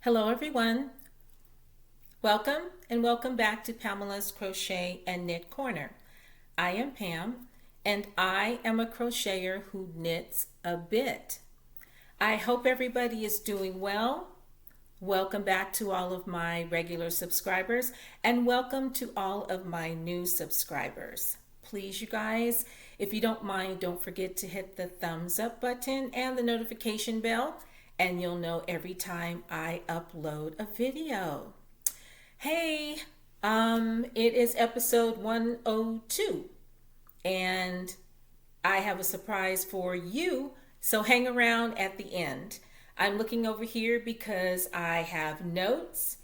Hello everyone. Welcome and welcome back to Pamela's Crochet and Knit Corner. I am Pam and I am a crocheter who knits a bit. I hope everybody is doing well. Welcome back to all of my regular subscribers and welcome to all of my new subscribers. Please, you guys, if you don't mind, don't forget to hit the thumbs up button and the notification bell, and you'll know every time I upload a video. Hey, it is episode 102, and I have a surprise for you, so hang around at the end. I'm looking over here because I have notes,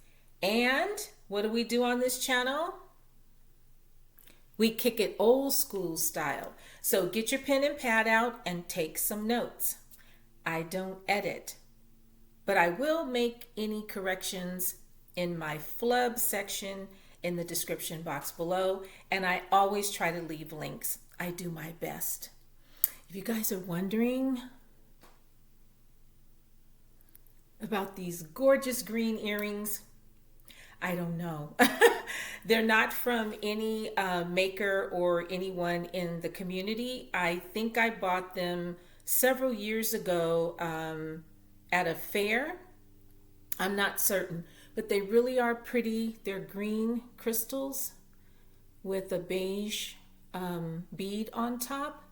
and what do we do on this channel? We kick it old school style. So get your pen and pad out and take some notes. I don't edit, but I will make any corrections in my flub section in the description box below, and I always try to leave links. I do my best. If you guys are wondering about these gorgeous green earrings, I don't know. They're not from any maker or anyone in the community. I think I bought them several years ago at a fair. I'm not certain, but they really are pretty. They're green crystals with a beige bead on top,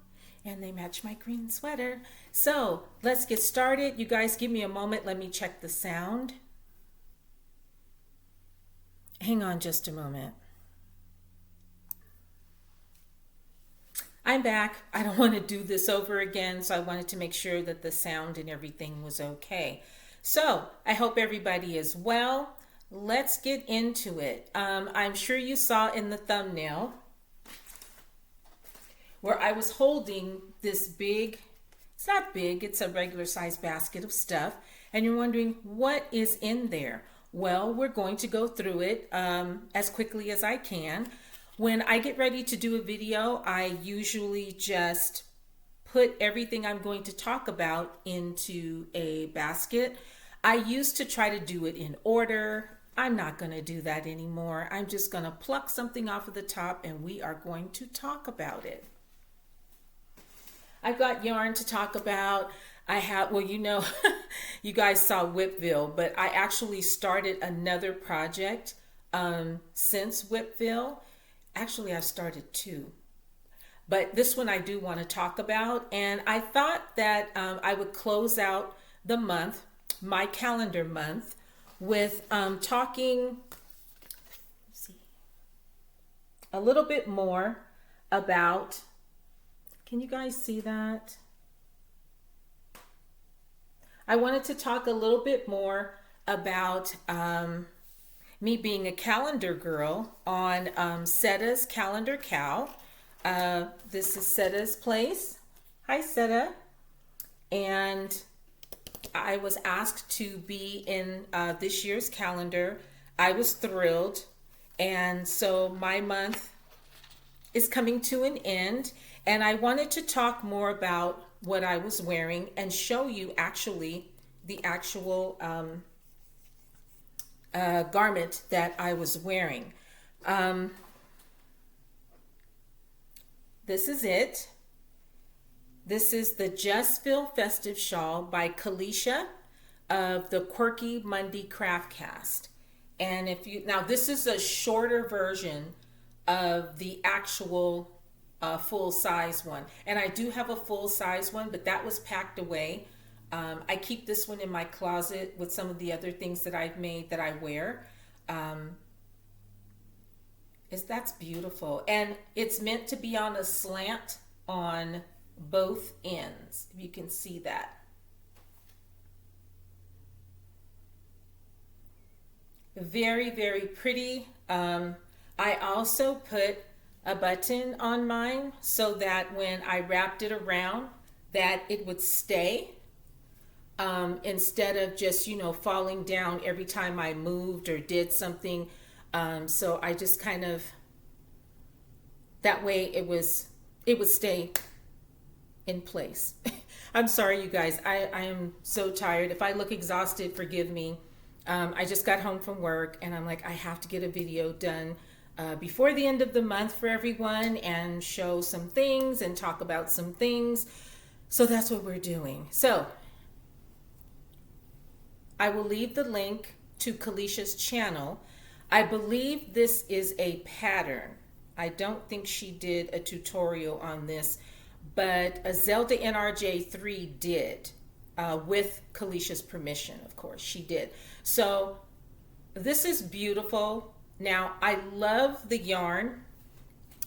and they match my green sweater. So let's get started. You guys give me a moment. Let me check the sound. Hang on just a moment. I'm back. I don't want to do this over again, so I wanted to make sure that the sound and everything was okay. So I hope everybody is well. Let's get into it. I'm sure you saw in the thumbnail where I was holding this big, it's not big, it's a regular size basket of stuff, and you're wondering what is in there. Well, we're going to go through it as quickly as I can. When I get ready to do a video, I usually just put everything I'm going to talk about into a basket. I used to try to do it in order. I'm not going to do that anymore. I'm just going to pluck something off of the top and we are going to talk about it. I've got yarn to talk about. I have, well, you know, you guys saw Whipville, but I actually started another project since Whipville. Actually, I've started two, but this one I do want to talk about. And I thought that I would close out the month, my calendar month, with talking a little bit more about, can you guys see that? I wanted to talk a little bit more about me being a calendar girl on Setta's Calendar Cow. This is Setta's place. Hi, Setta. And I was asked to be in this year's calendar. I was thrilled. And so my month is coming to an end. And I wanted to talk more about what I was wearing and show you actually the actual garment that I was wearing. This is it. This is the Just Feel Festive Shawl by Kalisha of the Quirky Monday Craftcast. And if you, now this is a shorter version of the actual full size one, and I do have a full size one, but that was packed away. I keep this one in my closet with some of the other things that I've made that I wear. That's beautiful, and it's meant to be on a slant on both ends, if you can see that. Very, very pretty. I also put a button on mine so that when I wrapped it around that it would stay instead of just, you know, falling down every time I moved or did something. So I just kind of, that way it would stay in place. I'm sorry, you guys. I am so tired. If I look exhausted, forgive me. I just got home from work and I'm like, I have to get a video done before the end of the month for everyone and show some things and talk about some things. So that's what we're doing. So I will leave the link to Kalicia's channel. I believe this is a pattern. I don't think she did a tutorial on this, but a Zelda NRJ3 did, with Kalicia's permission, of course, she did. So this is beautiful. Now, I love the yarn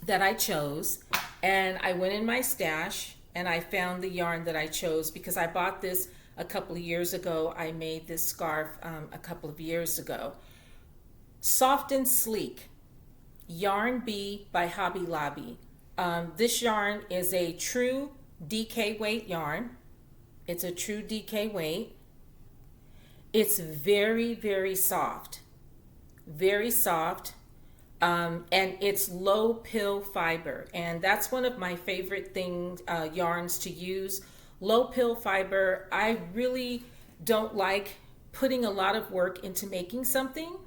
that I chose, and I went in my stash and I found the yarn that I chose because I bought this a couple of years ago. I made this scarf a couple of years ago. Soft and Sleek, Yarn B by Hobby Lobby. This yarn is a true DK weight yarn. It's a true DK weight. It's very, very soft. Very soft. And it's low pill fiber. And that's one of my favorite things, yarns to use. Low pill fiber. I really don't like putting a lot of work into making something.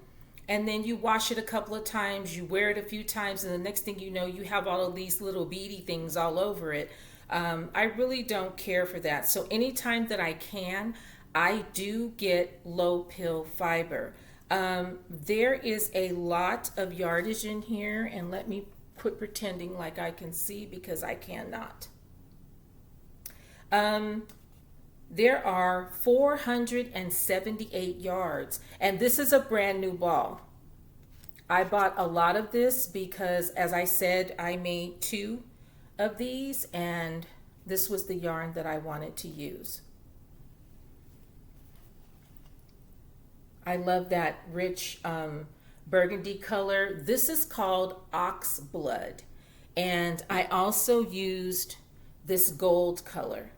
And then you wash it a couple of times, you wear it a few times, and the next thing you know, you have all of these little beady things all over it. I really don't care for that. So anytime that I can, I do get low pill fiber. There is a lot of yardage in here, and let me quit pretending like I can see because I cannot. There are 478 yards, and this is a brand new ball. I bought a lot of this because, as I said, I made 2 of these, and this was the yarn that I wanted to use. I love that rich burgundy color. This is called Ox Blood, and I also used this gold color.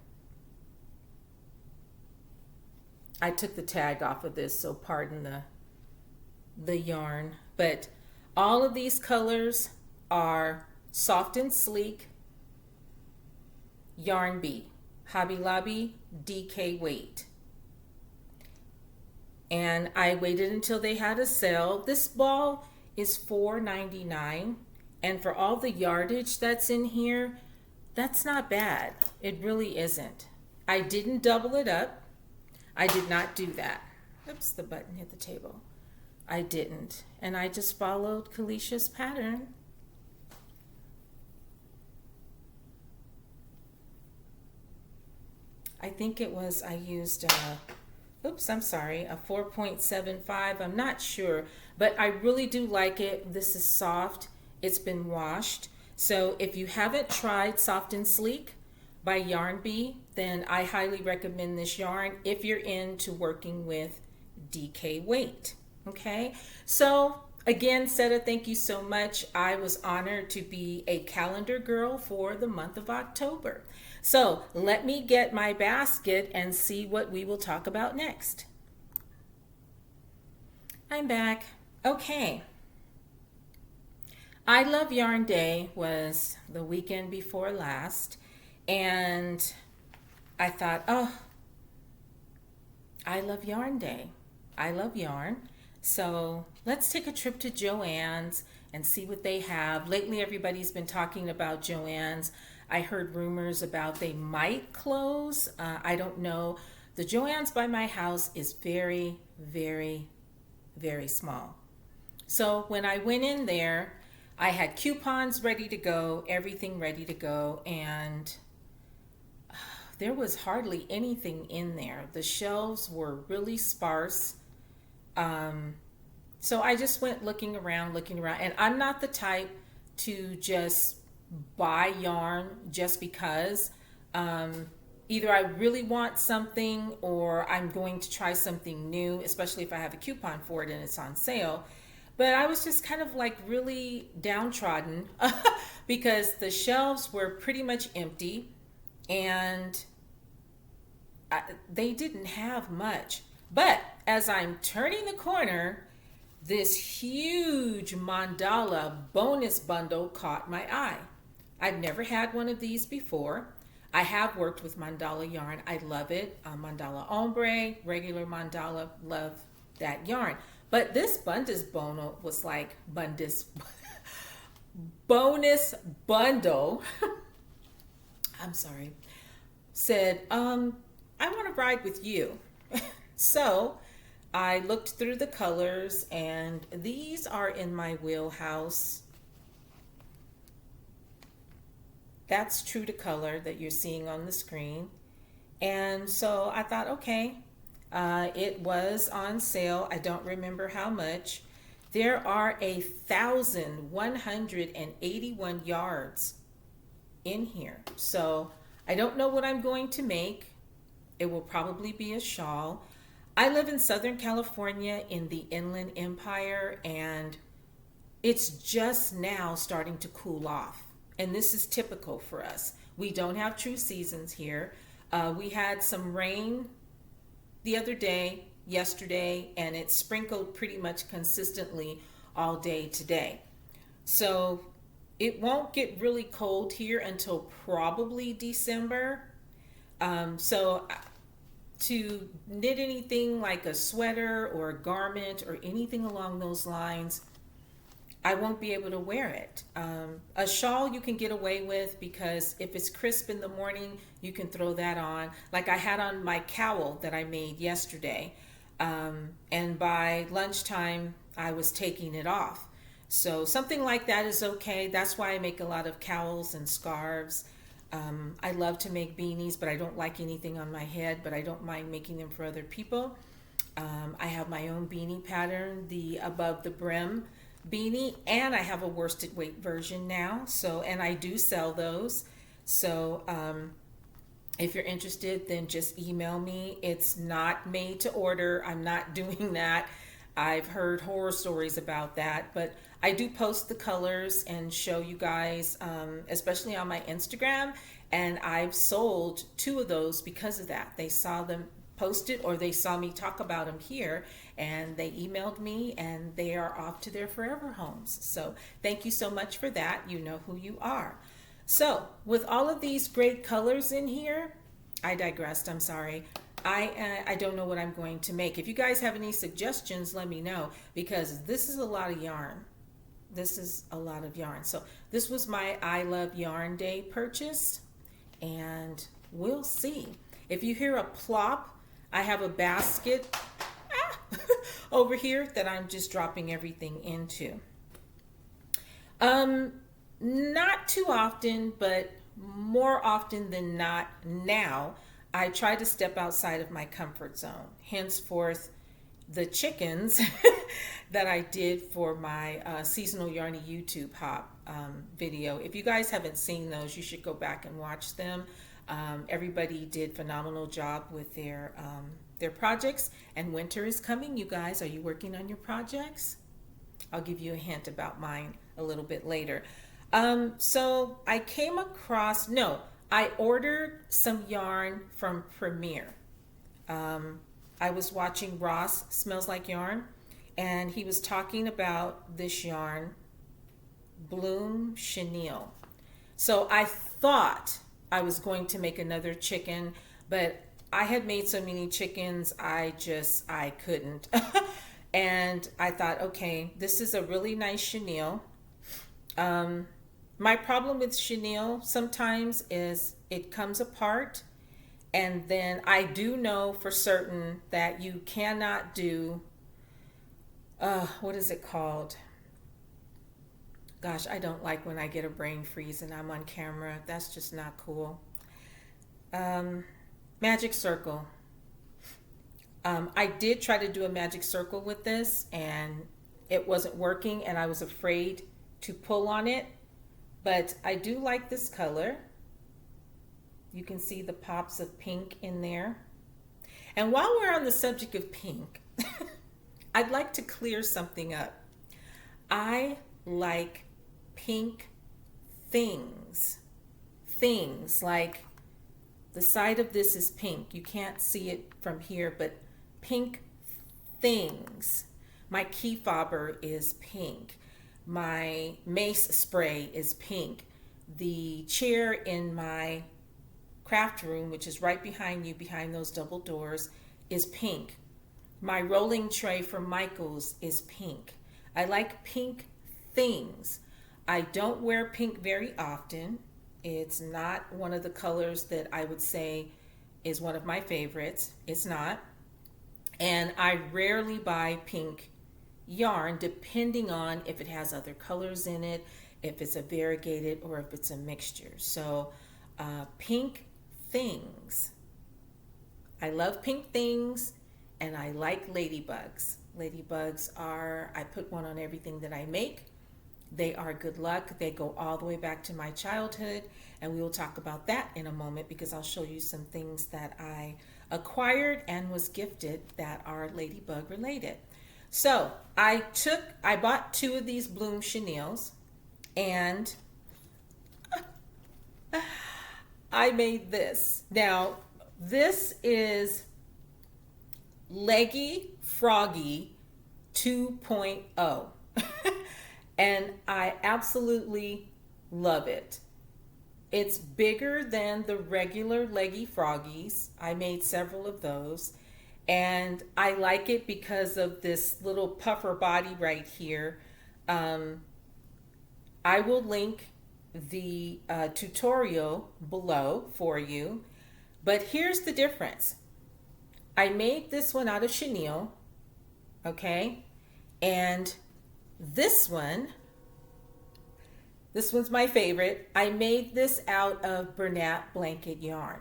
I took the tag off of this, so pardon the yarn. But all of these colors are Soft and Sleek, Yarn B, Hobby Lobby, DK weight. And I waited until they had a sale. This ball is $4.99, and for all the yardage that's in here, that's not bad. It really isn't. I didn't double it up. I did not do that. Oops, the button hit the table. I didn't. And I just followed Kalicia's pattern. I think it was, I used, oops, I'm sorry, a 4.75. I'm not sure, but I really do like it. This is soft. It's been washed. So if you haven't tried Soft and Sleek by Yarn B, then I highly recommend this yarn if you're into working with DK weight. Okay, so again, Seta, thank you so much. I was honored to be a calendar girl for the month of October. So let me get my basket and see what we will talk about next. I'm back. Okay. I Love Yarn Day was the weekend before last, and I thought, oh, I love Yarn Day. I love yarn. So let's take a trip to Joann's and see what they have. Lately, everybody's been talking about Joann's. I heard rumors about they might close. I don't know. The Joann's by my house is very, very, very small. So when I went in there, I had coupons ready to go, everything ready to go, and there was hardly anything in there. The shelves were really sparse. So I just went looking around, and I'm not the type to just buy yarn just because. Either I really want something or I'm going to try something new, especially if I have a coupon for it and it's on sale. But I was just kind of like really downtrodden because the shelves were pretty much empty and they didn't have much. But as I'm turning the corner, this huge mandala bonus bundle caught my eye. I've never had one of these before. I have worked with mandala yarn. I love it. Mandala ombre, regular mandala, love that yarn. But this Bundus Bono was like Bundus bonus bundle. I'm sorry. Said, I want to ride with you. So I looked through the colors, and these are in my wheelhouse. That's true to color that you're seeing on the screen. And so I thought, okay, it was on sale. I don't remember how much. There are 1,181 yards in here. So I don't know what I'm going to make. It will probably be a shawl. I live in Southern California in the Inland Empire, and it's just now starting to cool off. And this is typical for us. We don't have true seasons here. We had some rain the other day, yesterday, and it sprinkled pretty much consistently all day today. So it won't get really cold here until probably December. So to knit anything like a sweater or a garment or anything along those lines, I won't be able to wear it. A shawl you can get away with, because if it's crisp in the morning, you can throw that on. Like I had on my cowl that I made yesterday, and by lunchtime, I was taking it off. So something like that is okay. That's why I make a lot of cowls and scarves. I love to make beanies, but I don't like anything on my head, but I don't mind making them for other people. I have my own beanie pattern, the above the brim beanie, and I have a worsted weight version now. So, and I do sell those. So if you're interested, then just email me. It's not made to order. I'm not doing that. I've heard horror stories about that, but I do post the colors and show you guys, especially on my Instagram, and I've sold 2 of those because of that. They saw them posted, or they saw me talk about them here, and they emailed me, and they are off to their forever homes. So thank you so much for that. You know who you are. So with all of these great colors in here, I digressed, I'm sorry. I don't know what I'm going to make. If you guys have any suggestions, let me know, because this is a lot of yarn. This is a lot of yarn. So this was my I Love Yarn Day purchase, and we'll see. If you hear a plop, I have a basket over here that I'm just dropping everything into. Not too often, but more often than not now, I try to step outside of my comfort zone. Henceforth, the chickens that I did for my seasonal Yarny YouTube hop video. If you guys haven't seen those, you should go back and watch them. Everybody did phenomenal job with their projects, and winter is coming. You guys, are you working on your projects? I'll give you a hint about mine a little bit later. So I came across, I ordered some yarn from Premier. I was watching Ross Smells Like Yarn, and he was talking about this yarn, Bloom Chenille. So I thought I was going to make another chicken, but I had made so many chickens, I couldn't. And I thought, okay, this is a really nice chenille. My problem with chenille sometimes is it comes apart, and then I do know for certain that you cannot do, what is it called? Gosh, I don't like when I get a brain freeze and I'm on camera. That's just not cool. Magic circle. I did try to do a magic circle with this, and it wasn't working, and I was afraid to pull on it, but I do like this color. You can see the pops of pink in there. And while we're on the subject of pink, I'd like to clear something up. I like pink things. Things like the side of this is pink. You can't see it from here, but pink things. My key fobber is pink. My mace spray is pink. The chair in my craft room, which is right behind you, behind those double doors, is pink. My rolling tray from Michaels is pink. I like pink things. I don't wear pink very often. It's not one of the colors that I would say is one of my favorites. It's not. And I rarely buy pink yarn depending on if it has other colors in it, if it's a variegated, or if it's a mixture. So pink things. I love pink things, and I like ladybugs. Ladybugs are, I put one on everything that I make. They are good luck. They go all the way back to my childhood, and we will talk about that in a moment because I'll show you some things that I acquired and was gifted that are ladybug related. So I bought 2 of these Bloom chenilles, and I made this. Now, this is Leggy Froggy 2.0. And I absolutely love it. It's bigger than the regular Leggy Froggies. I made several of those. And I like it because of this little puffer body right here. I will link the tutorial below for you. But here's the difference. I made this one out of chenille, okay? And this one's my favorite. I made this out of Bernat blanket yarn.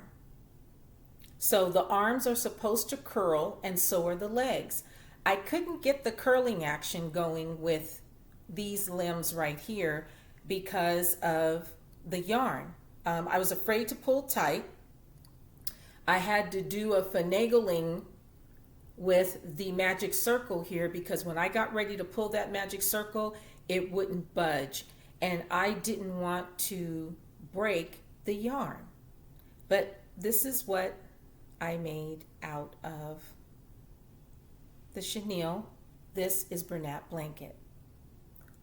So the arms are supposed to curl, and so are the legs. I couldn't get the curling action going with these limbs right here because of the yarn. I was afraid to pull tight. I had to do a finagling with the magic circle here because when I got ready to pull that magic circle, it wouldn't budge. And I didn't want to break the yarn. But this is what I made out of the chenille. This is Bernat blanket.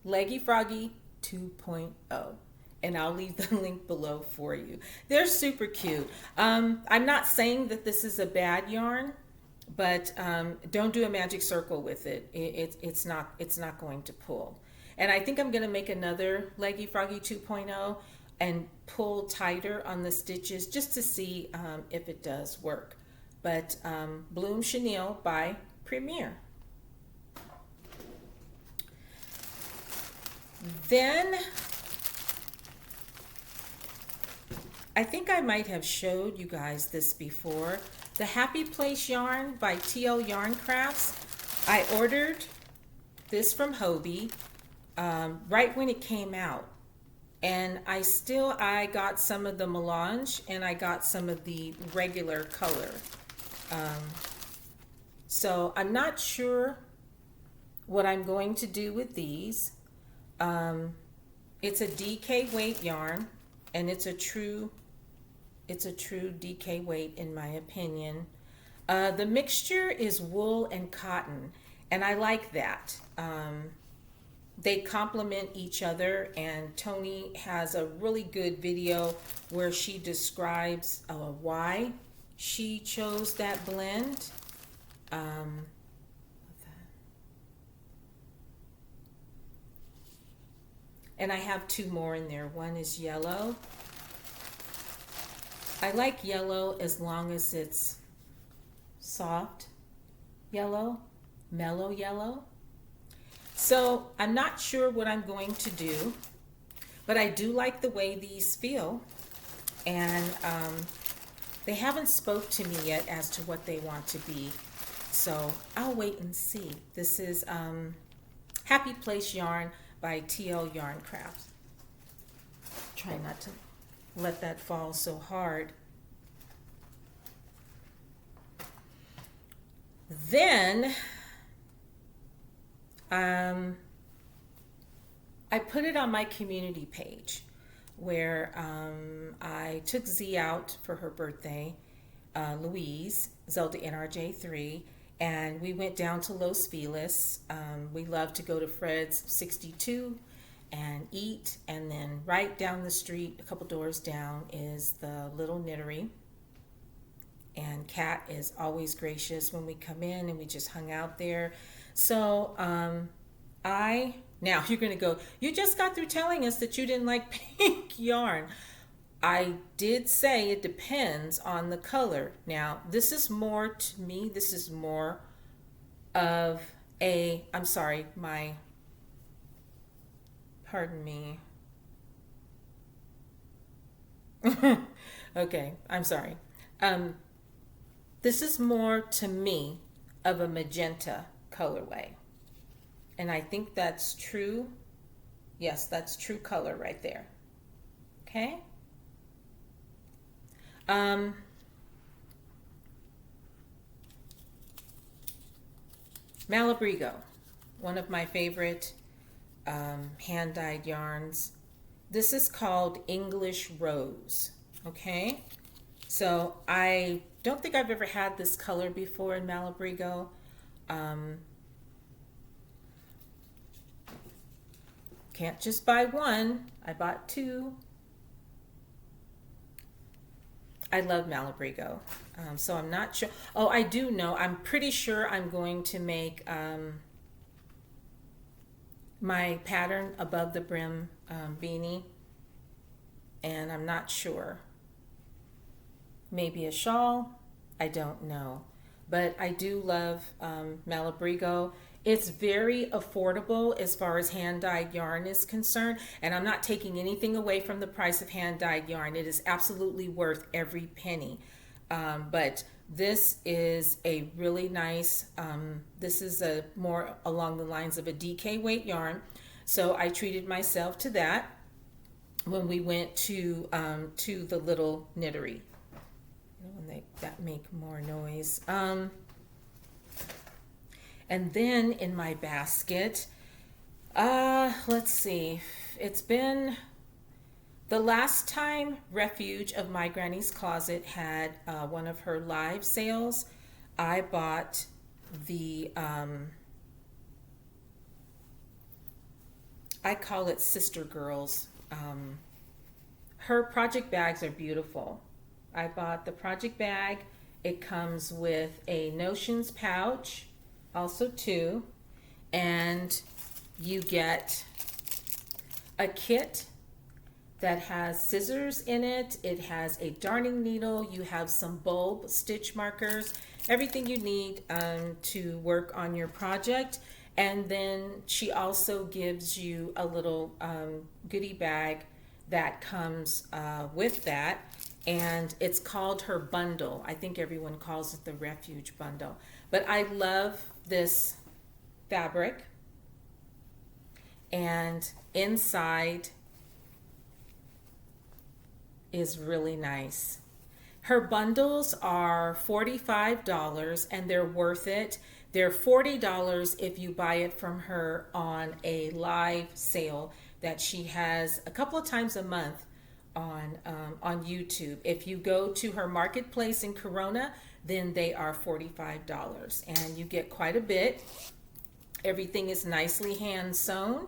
Leggy Froggy 2.0. And I'll leave the link below for you. They're super cute. I'm not saying that this is a bad yarn, but don't do a magic circle with it. It's not going to pull. And I think I'm going to make another Leggy Froggy 2.0 and pull tighter on the stitches just to see if it does work. But Bloom Chenille by Premier. Then I think I might have showed you guys this before. The Happy Place yarn by TL Yarn Crafts. I ordered this from Hobie right when it came out. And I got some of the melange and I got some of the regular color. So I'm not sure what I'm going to do with these. It's a DK weight yarn, and it's a true DK weight in my opinion. The mixture is wool and cotton, and I like that. They complement each other, and Tony has a really good video where she describes why she chose that blend. And I have 2 more in there. One is yellow. I like yellow as long as it's soft yellow, mellow yellow. So I'm not sure what I'm going to do, but I do like the way these feel. And they haven't spoke to me yet as to what they want to be. So I'll wait and see. This is Happy Place yarn by TL Yarn Crafts. Try not to let that fall so hard. Then I put it on my community page where I took Z out for her birthday, Louise, Zelda NRJ3, and we went down to Los Feliz. We love to go to Fred's 62 and eat, and then right down the street, a couple doors down, is the Little Knittery. and Kat is always gracious when we come in, and we just hung out there. So now you're going to go, you just got through telling us that you didn't like pink yarn. I did say it depends on the color. Now, this is more, to me, this is more of a, I'm sorry, pardon me. Okay, I'm sorry. This is more, to me, of a magenta colorway. And I think that's true. Yes, that's true color right there. Okay. Malabrigo, one of my favorite hand-dyed yarns. This is called English Rose. Okay. So I don't think I've ever had this color before in Malabrigo. Can't just buy one. I bought two. I love Malabrigo. So I'm not sure. Oh, I do know. I'm pretty sure I'm going to make my pattern above the brim beanie. And I'm not sure. Maybe a shawl. I don't know. But I do love Malabrigo. It's very affordable as far as hand-dyed yarn is concerned, and I'm not taking anything away from the price of hand-dyed yarn. It is absolutely worth every penny. But this is a really nice, this is a more along the lines of a DK weight yarn. So I treated myself to that when we went to the little knittery. When that make more noise. And then in my basket, let's see, it's been the last time Refuge of My Granny's Closet had one of her live sales. I bought the, I call it Sister Girls. Her project bags are beautiful. I bought the project bag. It comes with a Notions pouch, also two, and you get a kit that has scissors in it. It has a darning needle. You have some bulb stitch markers, everything you need to work on your project. And then she also gives you a little goodie bag that comes with that. And it's called her bundle. I think everyone calls it the Refuge bundle. But I love this fabric. And inside is really nice. Her bundles are $45 and they're worth it. They're $40 if you buy it from her on a live sale that she has a couple of times a month on YouTube. If you go to her marketplace in Corona, then they are $45 and you get quite a bit. Everything is nicely hand sewn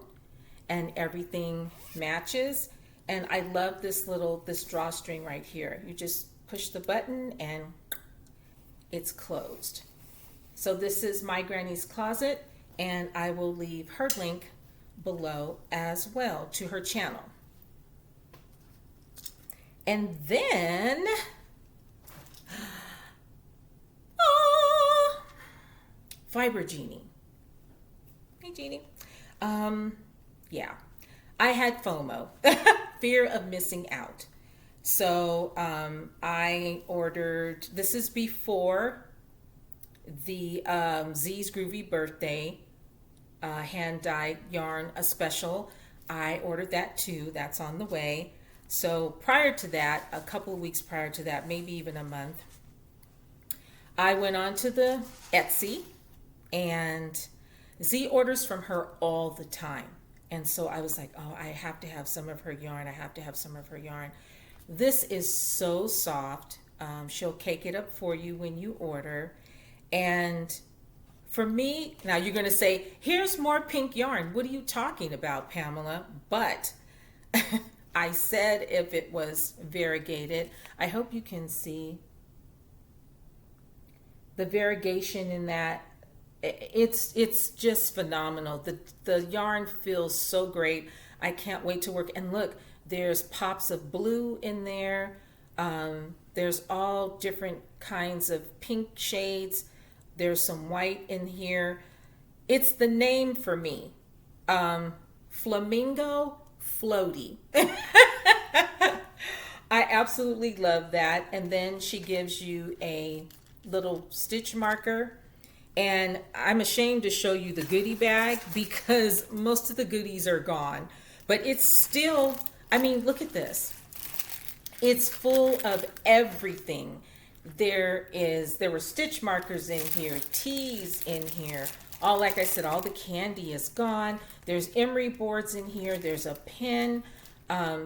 and everything matches. And I love this drawstring right here. You just push the button and it's closed. So this is My Granny's Closet, and I will leave her link below as well to her channel. And then, Fiber Genie. Hey, Genie. Yeah, I had FOMO, fear of missing out. So I ordered, this is before the Z's Groovy Birthday hand-dyed yarn, a special. I ordered that too. That's on the way. So prior to that, a couple of weeks prior to that, maybe even a month, I went on to the Etsy, and Z orders from her all the time. And so I was like, oh, I have to have some of her yarn. I have to have some of her yarn. This is so soft. She'll cake it up for you when you order. And for me, now you're going to say, here's more pink yarn. What are you talking about, Pamela? But I said if it was variegated. I hope you can see. the variegation in that, it's just phenomenal. The yarn feels so great. I can't wait to work. And look, there's pops of blue in there. There's all different kinds of pink shades. There's some white in here. It's the name for me. Flamingo Floaty. I absolutely love that. And then she gives you a little stitch marker. And I'm ashamed to show you the goodie bag because most of the goodies are gone. But it's still, I mean, look at this. It's full of everything. There were stitch markers in here, teas in here. All, like I said, all the candy is gone. There's emery boards in here. There's a pen. I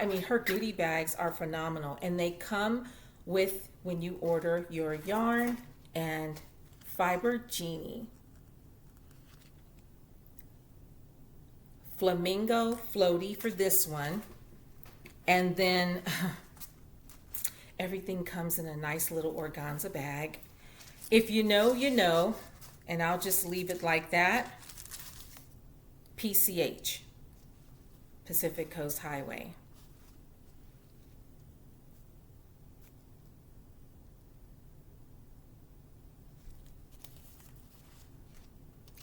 mean, her goodie bags are phenomenal. And they come with, when you order your yarn and fiber Genie. Flamingo Floaty for this one. And then everything comes in a nice little organza bag. If you know, you know. And I'll just leave it like that. PCH, Pacific Coast Highway.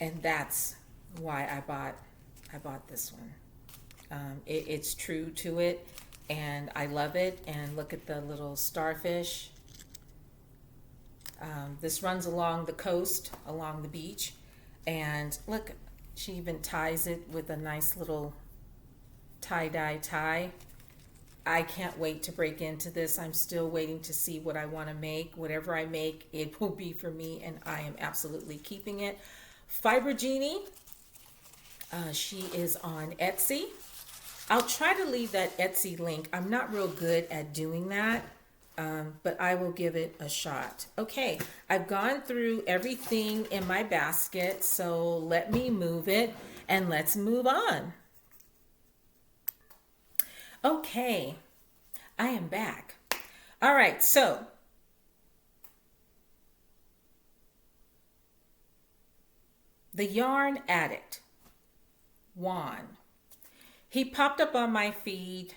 And that's why I bought this one. It's true to it, and I love it. And look at the little starfish. This runs along the coast, along the beach. And look, she even ties it with a nice little tie-dye tie. I can't wait to break into this. I'm still waiting to see what I want to make. Whatever I make, it will be for me, and I am absolutely keeping it. Fiber Genie, she is on Etsy. I'll try to leave that Etsy link. I'm not real good at doing that. But I will give it a shot. Okay, I've gone through everything in my basket, so let me move it and let's move on. Okay, I am back. All right, so the Yarn Addict, Juan. He popped up on my feed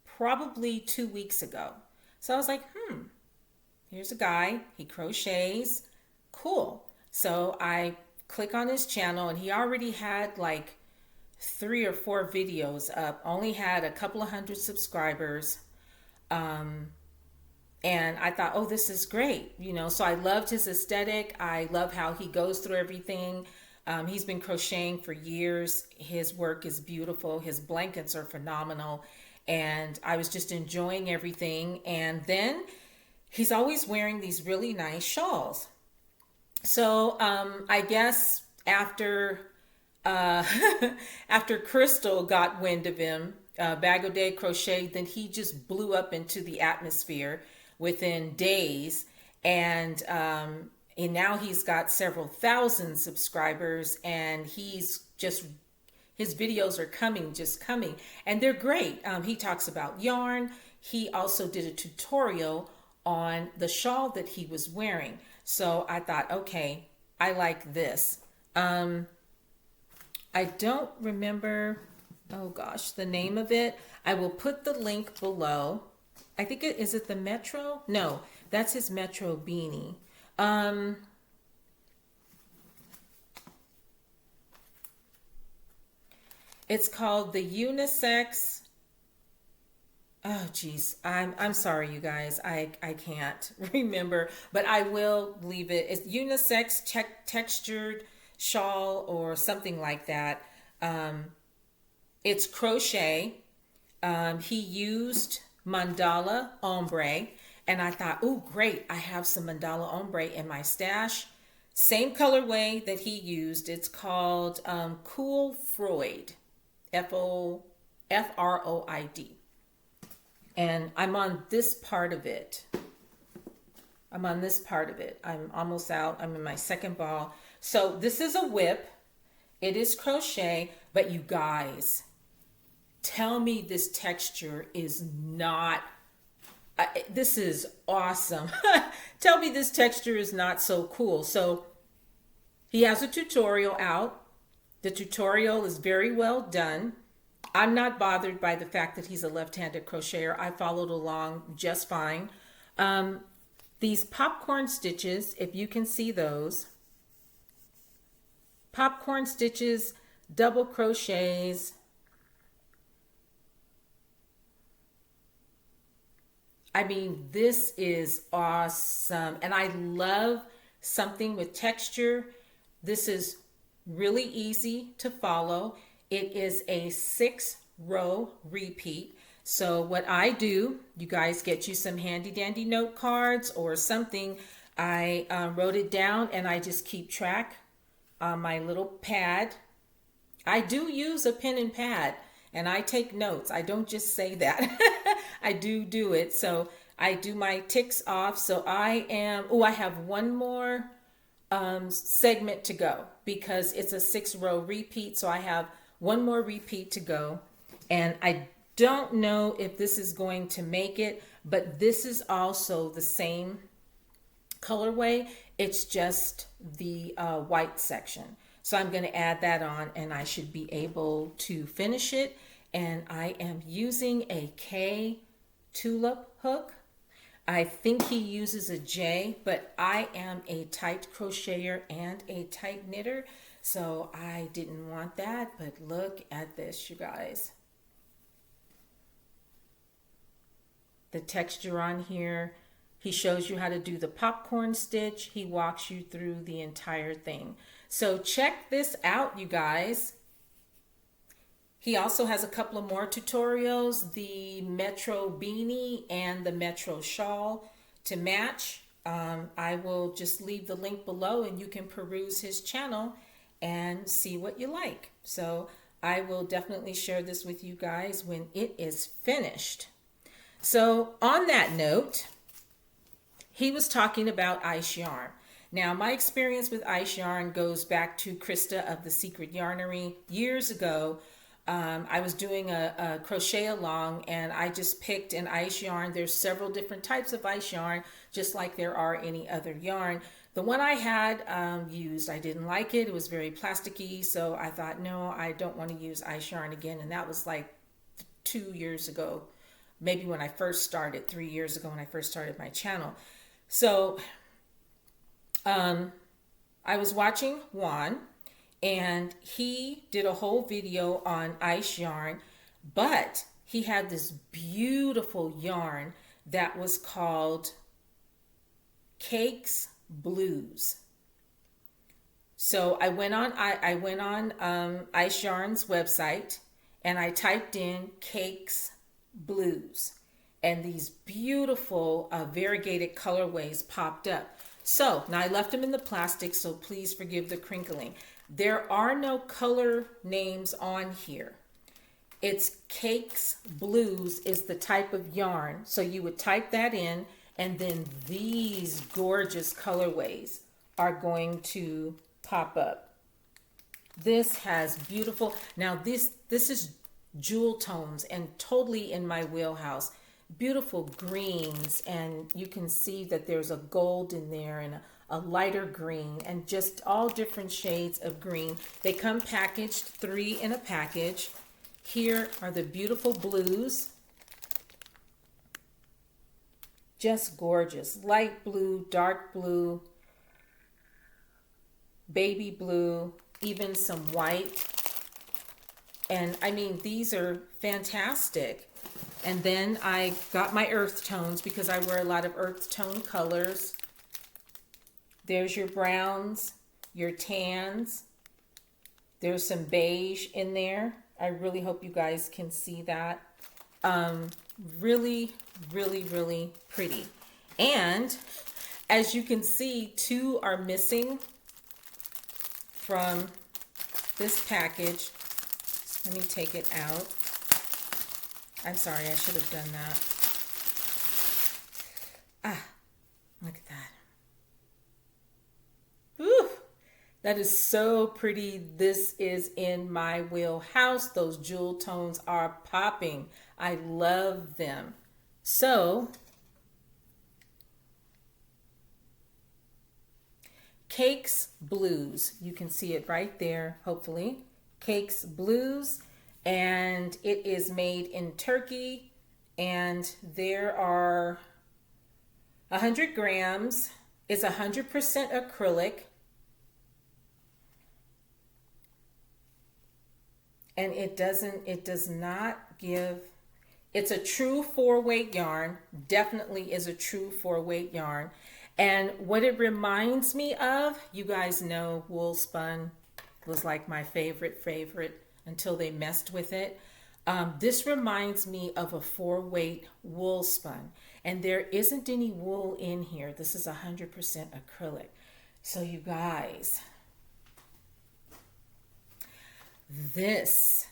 probably 2 weeks ago. So I was like, here's a guy, he crochets, cool. So I click on his channel, and he already had like 3 or 4 videos up, only had a couple of hundred subscribers. And I thought, oh, this is great. You know, so I loved his aesthetic. I love how he goes through everything. He's been crocheting for years. His work is beautiful. His blankets are phenomenal. And I was just enjoying everything. And then he's always wearing these really nice shawls. So I guess after after Crystal got wind of him, Bag O' Day Crochet, then he just blew up into the atmosphere within days. And now he's got several thousand subscribers, and he's just, his videos are coming, and they're great. He talks about yarn. He also did a tutorial on the shawl that he was wearing. So I thought, okay, I like this. I don't remember, oh gosh, the name of it. I will put the link below. I think is it the Metro? No, that's his Metro beanie. It's called the unisex. Oh geez, I'm sorry, you guys. I can't remember, but I will leave it. It's unisex textured shawl or something like that. It's crochet. He used mandala ombre, and I thought, oh great, I have some mandala ombre in my stash. Same colorway that he used. It's called Cool Freud, F-R-O-I-D. And I'm on this part of it. I'm almost out. I'm in my second ball. So this is a whip. It is crochet, but you guys, tell me this texture is not, This is awesome. Tell me this texture is not so cool. So he has a tutorial out. The tutorial is very well done. I'm not bothered by the fact that he's a left-handed crocheter. I followed along just fine. These popcorn stitches, if you can see those, popcorn stitches, double crochets. I mean, this is awesome. And I love something with texture. This is really easy to follow. It is a 6-row repeat. So what I do, you guys get you some handy dandy note cards or something. I wrote it down and I just keep track on my little pad. I do use a pen and pad and I take notes. I don't just say that. I do it. So I do my ticks off. So I have one more segment to go because it's a 6-row repeat. So I have one more repeat to go. And I don't know if this is going to make it, but this is also the same colorway. It's just the white section. So I'm going to add that on and I should be able to finish it. And I am using a K tulip hook. I think he uses a J, but I am a tight crocheter and a tight knitter. So I didn't want that, but look at this, you guys. The texture on here. He shows you how to do the popcorn stitch. He walks you through the entire thing. So check this out, you guys. He also has a couple of more tutorials, the Metro beanie and the Metro shawl to match. I will just leave the link below and you can peruse his channel and see what you like. So I will definitely share this with you guys when it is finished. So on that note, he was talking about ice yarn. Now, my experience with ice yarn goes back to Krista of The Secret Yarnery years ago. I was doing a crochet along and I just picked an ice yarn. There's several different types of ice yarn, just like there are any other yarn. The one I had used, I didn't like it. It was very plasticky. So I thought, no, I don't want to use ice yarn again. And that was like 2 years ago. Maybe when I first started, 3 years ago when I first started my channel. So I was watching Juan and he did a whole video on ice yarn, but he had this beautiful yarn that was called Cakes Blues. So I went on Ice Yarn's website and I typed in Cakes Blues and these beautiful variegated colorways popped up. So now I left them in the plastic, so please forgive the crinkling. There are no color names on here. It's Cakes Blues is the type of yarn. So you would type that in and then these gorgeous colorways are going to pop up. This has beautiful, now this is jewel tones and totally in my wheelhouse. Beautiful greens, and you can see that there's a gold in there and a lighter green and just all different shades of green. They come packaged, 3 in a package. Here are the beautiful blues. Just gorgeous. Light blue, dark blue, baby blue, even some white. And I mean, these are fantastic. And then I got my earth tones because I wear a lot of earth tone colors. There's your browns, your tans. There's some beige in there. I really hope you guys can see that. Really, really, really pretty. And as you can see, 2 are missing from this package. Let me take it out. I'm sorry, I should have done that. Ah, look at that. Woo! That is so pretty. This is in my wheelhouse. Those jewel tones are popping. I love them. So Cakes Blues. You can see it right there, hopefully. Cakes Blues, and it is made in Turkey, and there are 100 grams. It's 100% acrylic, and it does not give, it's a true 4-weight yarn, definitely is a true 4-weight yarn. And what it reminds me of, you guys know wool spun was like my favorite until they messed with it. This reminds me of a 4-weight wool spun, and there isn't any wool in here. This is 100% acrylic. So you guys, this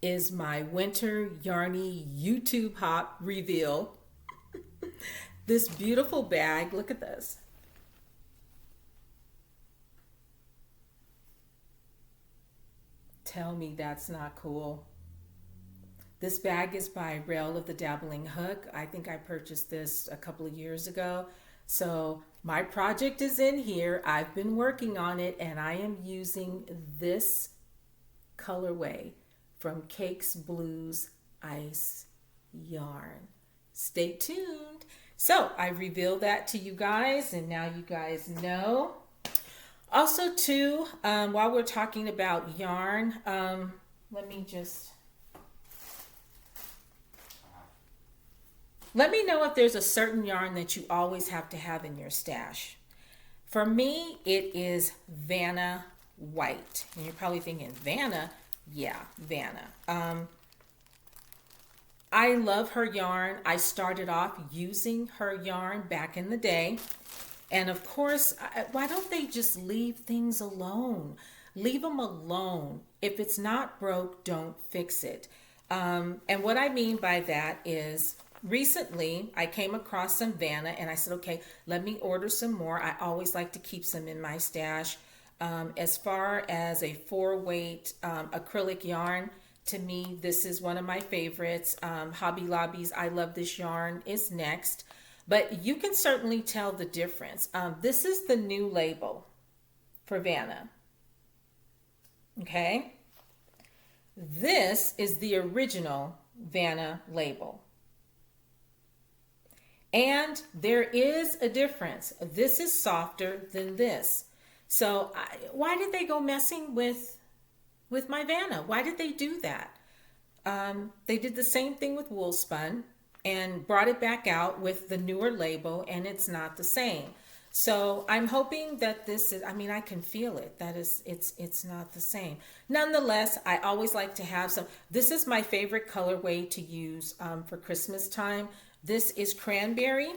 is my winter Yarny YouTube hop reveal. This beautiful bag, look at this. Tell me that's not cool. This bag is by Rail of the Dabbling Hook. I think I purchased this a couple of years ago. So my project is in here. I've been working on it, and I am using this colorway from Cakes Blues Ice Yarn. Stay tuned. So I revealed that to you guys, and now you guys know. Also too, while we're talking about yarn, let me know if there's a certain yarn that you always have to have in your stash. For me, it is Vanna White. And you're probably thinking, Vanna? Yeah, Vanna. I love her yarn. I started off using her yarn back in the day. And of course, why don't they just leave things alone? Leave them alone. If it's not broke, don't fix it. And what I mean by that is, recently I came across some Vanna, and I said, okay, let me order some more. I always like to keep some in my stash. As far as a 4-weight acrylic yarn, to me, this is one of my favorites. Hobby Lobby's I Love This Yarn is next, but you can certainly tell the difference. This is the new label for Vanna. Okay. This is the original Vanna label. And there is a difference. This is softer than this. So why did they go messing with my Vanna? Why did they do that? They did the same thing with wool spun and brought it back out with the newer label, and it's not the same. So I'm hoping that this is, I mean, I can feel it. That is, it's not the same. Nonetheless, I always like to have some. This is my favorite colorway to use for Christmas time. This is Cranberry.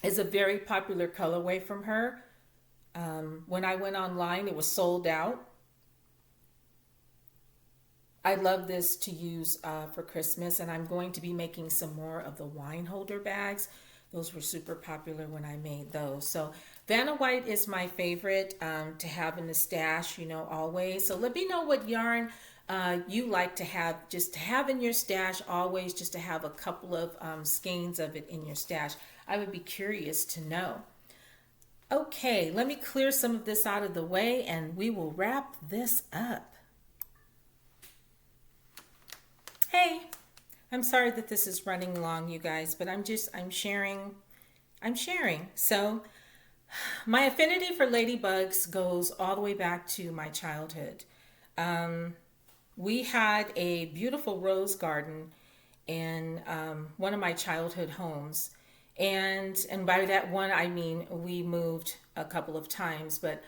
It's a very popular colorway from her. When I went online, it was sold out. I love this to use for Christmas, and I'm going to be making some more of the wine holder bags. Those were super popular when I made those. So Vanna White is my favorite to have in the stash, you know, always. So let me know what yarn you like to have, just to have in your stash always, just to have a couple of skeins of it in your stash. I would be curious to know. Okay, let me clear some of this out of the way, and we will wrap this up. Hey, I'm sorry that this is running long, you guys, but I'm sharing. So my affinity for ladybugs goes all the way back to my childhood. We had a beautiful rose garden in one of my childhood homes. And by that one, I mean, we moved a couple of times, but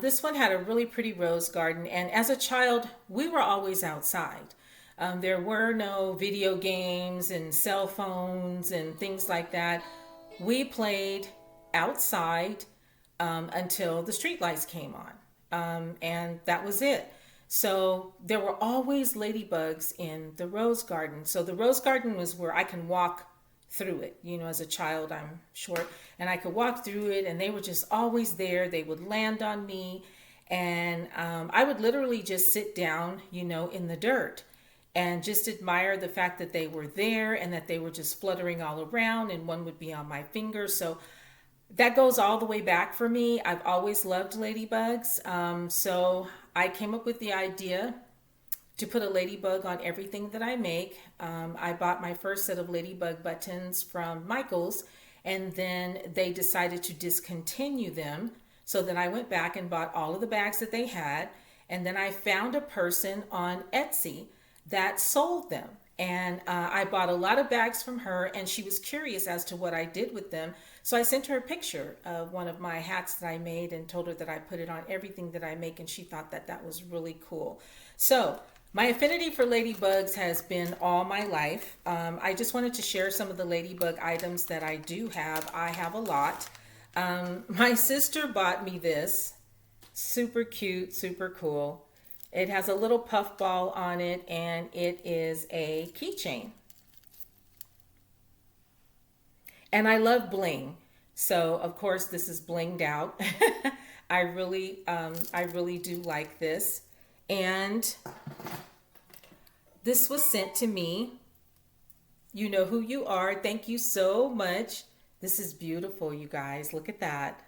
this one had a really pretty rose garden. And as a child, we were always outside. There were no video games and cell phones and things like that. We played outside until the street lights came on. And that was it. So there were always ladybugs in the rose garden. So the rose garden was where I can walk through it. You know, as a child, I'm short, and I could walk through it, and they were just always there. They would land on me, and I would literally just sit down, you know, in the dirt and just admire the fact that they were there and that they were just fluttering all around, and one would be on my finger. So that goes all the way back for me. I've always loved ladybugs. So I came up with the idea to put a ladybug on everything that I make. I bought my first set of ladybug buttons from Michael's, and then they decided to discontinue them. So then I went back and bought all of the bags that they had. And then I found a person on Etsy that sold them. And I bought a lot of bags from her, and she was curious as to what I did with them. So I sent her a picture of one of my hats that I made and told her that I put it on everything that I make, and she thought that that was really cool. So my affinity for ladybugs has been all my life. I just wanted to share some of the ladybug items that I do have. I have a lot. My sister bought me this. Super cute, super cool. It has a little puff ball on it, and it is a keychain. And I love bling. So of course this is blinged out. I really do like this. And this was sent to me. You know who you are. Thank you so much. This is beautiful, you guys. Look at that.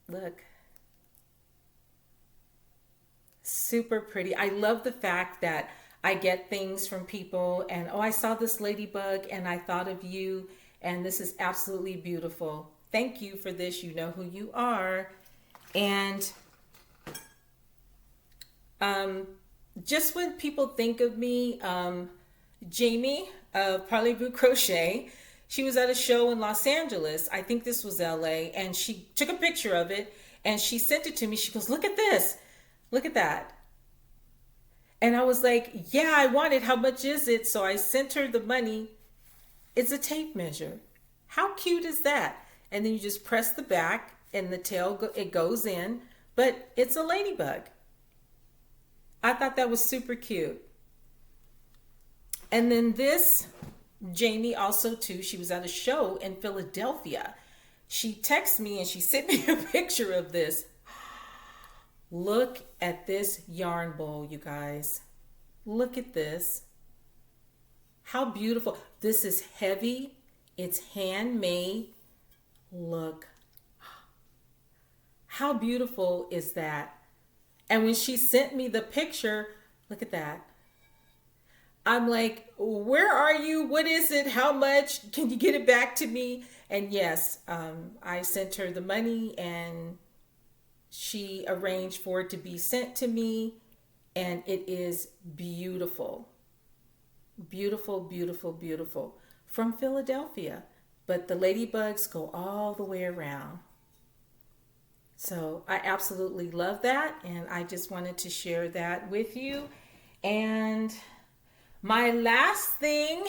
Look. Super pretty. I love the fact that I get things from people and, oh, I saw this ladybug and I thought of you, and this is absolutely beautiful. Thank you for this. You know who you are. And just when people think of me, Jamie of Parlezvouscrochet, she was at a show in Los Angeles. I think this was LA, and she took a picture of it and she sent it to me. She goes, look at this. Look at that. And I was like, yeah, I want it. How much is it? So I sent her the money. It's a tape measure. How cute is that? And then you just press the back and the tail, it goes in, but it's a ladybug. I thought that was super cute. And then this, Jamie also too, she was at a show in Philadelphia. She texted me and she sent me a picture of this. Look at this yarn bowl, you guys. Look at this. How beautiful. This is heavy. It's handmade. Look. How beautiful is that? And when she sent me the picture, look at that. I'm like, where are you? What is it? How much? Can you get it back to me? And yes, I sent her the money and she arranged for it to be sent to me, and it is beautiful. Beautiful, beautiful, beautiful. From Philadelphia. But the ladybugs go all the way around. So I absolutely love that, and I just wanted to share that with you. And my last thing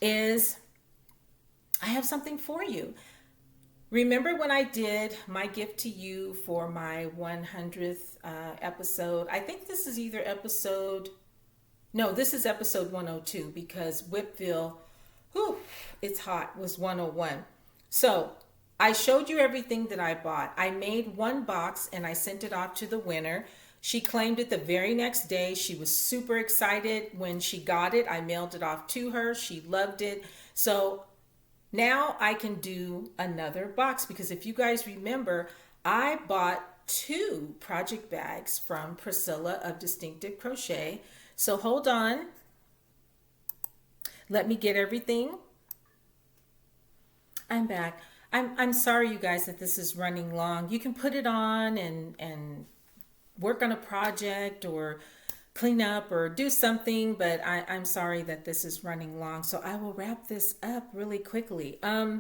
is I have something for you. Remember when I did my gift to you for my 100th episode? I think this is either this is episode 102, because Whipville, it's hot, was 101. So I showed you everything that I bought. I made one box and I sent it off to the winner. She claimed it the very next day. She was super excited when she got it. I mailed it off to her. She loved it. So now I can do another box, because if you guys remember, I bought 2 project bags from Priscilla of Distinctive Crochet. So hold on. Let me get everything. I'm back. I'm sorry, you guys, that this is running long. You can put it on and work on a project or clean up or do something, but I'm sorry that this is running long. So I will wrap this up really quickly. I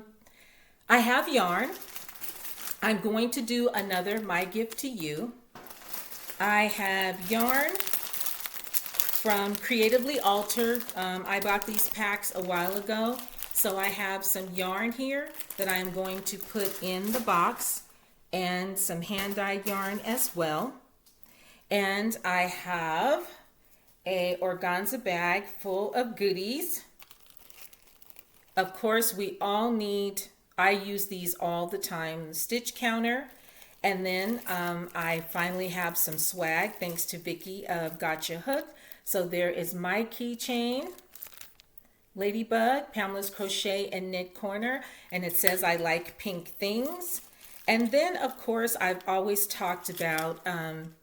have yarn. I'm going to do another My Gift to You. I have yarn from Creatively Altered. I bought these packs a while ago. So I have some yarn here that I am going to put in the box, and some hand-dyed yarn as well. And I have a organza bag full of goodies. Of course, we all need, I use these all the time, the stitch counter. And then I finally have some swag thanks to Vicki of Gotcha Hook. So there is my keychain. Ladybug, Pamela's Crochet and Knit Corner, and it says I like pink things. And then, of course, I've always talked about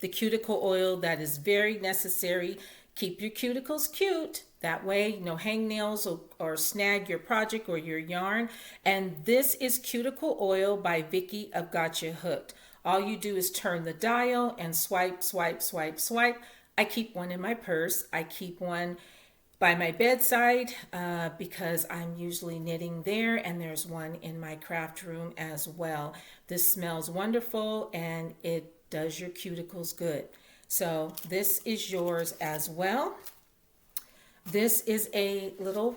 the cuticle oil that is very necessary. Keep your cuticles cute. That way, no hangnails or snag your project or your yarn. And this is cuticle oil by Vicki of Gotcha Hooked. All you do is turn the dial and swipe, swipe, swipe, swipe. I keep one in my purse. I keep one by my bedside because I'm usually knitting there, and there's one in my craft room as well. This smells wonderful and it does your cuticles good. So this is yours as well. This is a little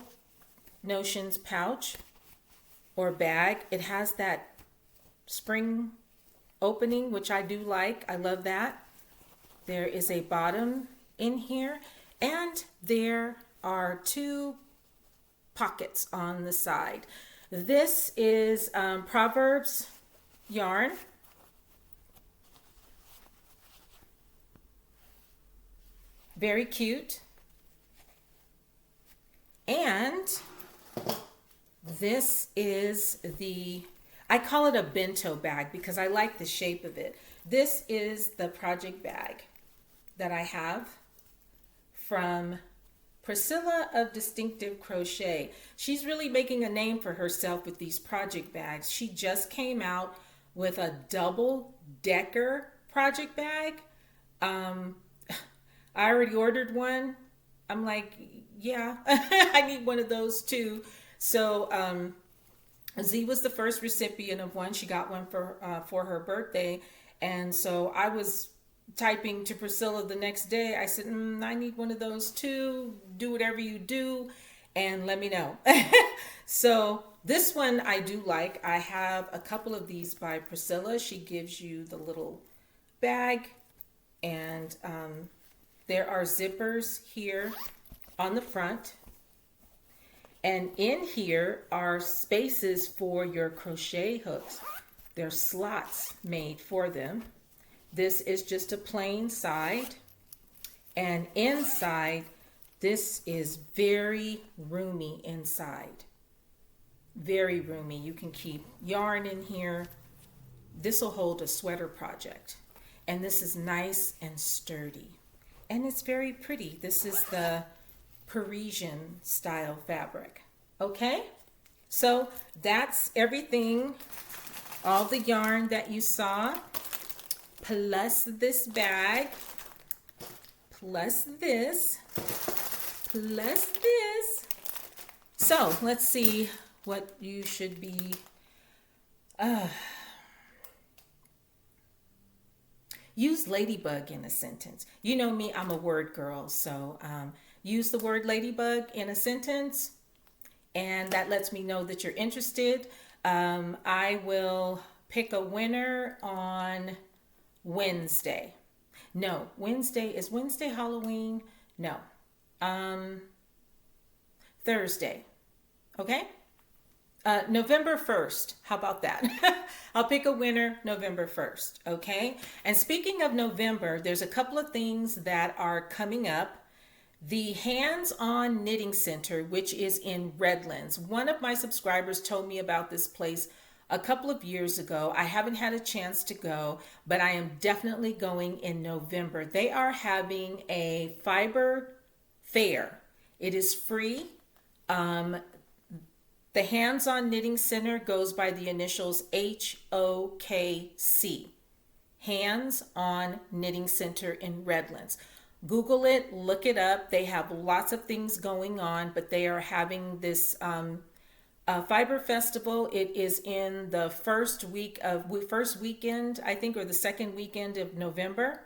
notions pouch or bag. It has that spring opening, which I do like. I love that. There is a bottom in here, and there are two pockets on the side. This is Proverbs yarn. Very cute. And this is I call it a bento bag because I like the shape of it. This is the project bag that I have from Priscilla of Distinctive Crochet. She's really making a name for herself with these project bags. She just came out with a double-decker project bag. I already ordered one. I'm like, yeah, I need one of those too. So Z was the first recipient of one. She got one for her birthday. And so I was typing to Priscilla the next day. I said, I need one of those too. Do whatever you do and let me know. So this one I do like. I have a couple of these by Priscilla. She gives you the little bag, and there are zippers here on the front. And in here are spaces for your crochet hooks. There's slots made for them. This is just a plain side. And inside, this is very roomy inside. Very roomy. You can keep yarn in here. This will hold a sweater project. And this is nice and sturdy. And it's very pretty. This is the Parisian style fabric. Okay? So that's everything. All the yarn that you saw, plus this bag, plus this, plus this. So let's see what you should be. Use ladybug in a sentence. You know me, I'm a word girl. So use the word ladybug in a sentence, and that lets me know that you're interested. I will pick a winner on Wednesday. No, Wednesday. Is Wednesday Halloween? No. Thursday. Okay? November 1st. How about that? I'll pick a winner November 1st. Okay? And speaking of November, there's a couple of things that are coming up. The Hands-On Knitting Center, which is in Redlands. One of my subscribers told me about this place a couple of years ago. I haven't had a chance to go, but I am definitely going in November. They are having a fiber fair. It is free. The Hands-On Knitting Center goes by the initials HOKC. Hands-On Knitting Center in Redlands. Google it, look it up. They have lots of things going on, but they are having this Fiber Festival. It is in the first weekend, I think, or the second weekend of November.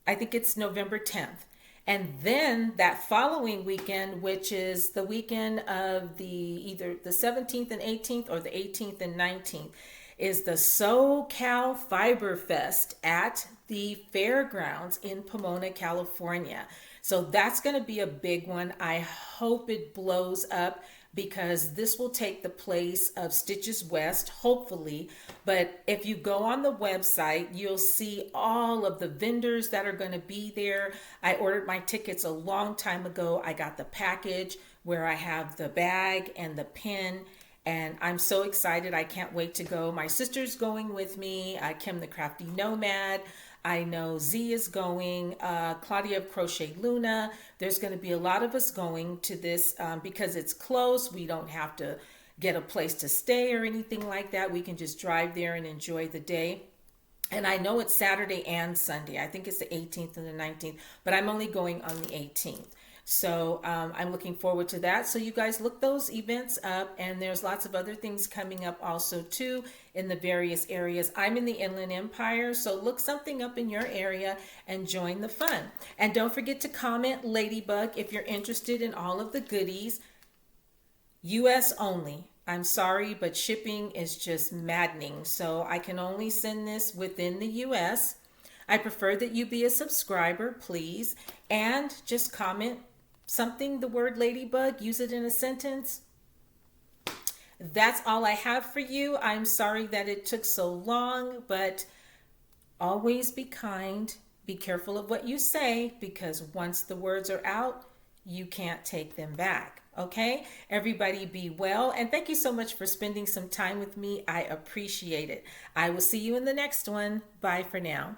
I think it's November 10th. And then that following weekend, which is the weekend of either the 17th and 18th or the 18th and 19th, is the SoCal Fiber Fest at the fairgrounds in Pomona, California. So that's going to be a big one. I hope it blows up, because this will take the place of Stitches West, hopefully. But if you go on the website, you'll see all of the vendors that are going to be there. I ordered my tickets a long time ago. I got the package where I have the bag and the pin. And I'm so excited. I can't wait to go. My sister's going with me, Kim the Crafty Nomad. I know Z is going, Claudia of Crochet Luna. There's going to be a lot of us going to this because it's close. We don't have to get a place to stay or anything like that. We can just drive there and enjoy the day. And I know it's Saturday and Sunday. I think it's the 18th and the 19th, but I'm only going on the 18th. So I'm looking forward to that. So you guys look those events up, and there's lots of other things coming up also too in the various areas. I'm in the Inland Empire, so look something up in your area and join the fun. And don't forget to comment Ladybug if you're interested in all of the goodies. US only. I'm sorry, but shipping is just maddening. So I can only send this within the US. I prefer that you be a subscriber, please, and just comment something, the word Ladybug, use it in a sentence. That's all I have for you. I'm sorry that it took so long, but always be kind. Be careful of what you say, because once the words are out, you can't take them back. Okay? Everybody be well, and thank you so much for spending some time with me. I appreciate it. I will see you in the next one. Bye for now.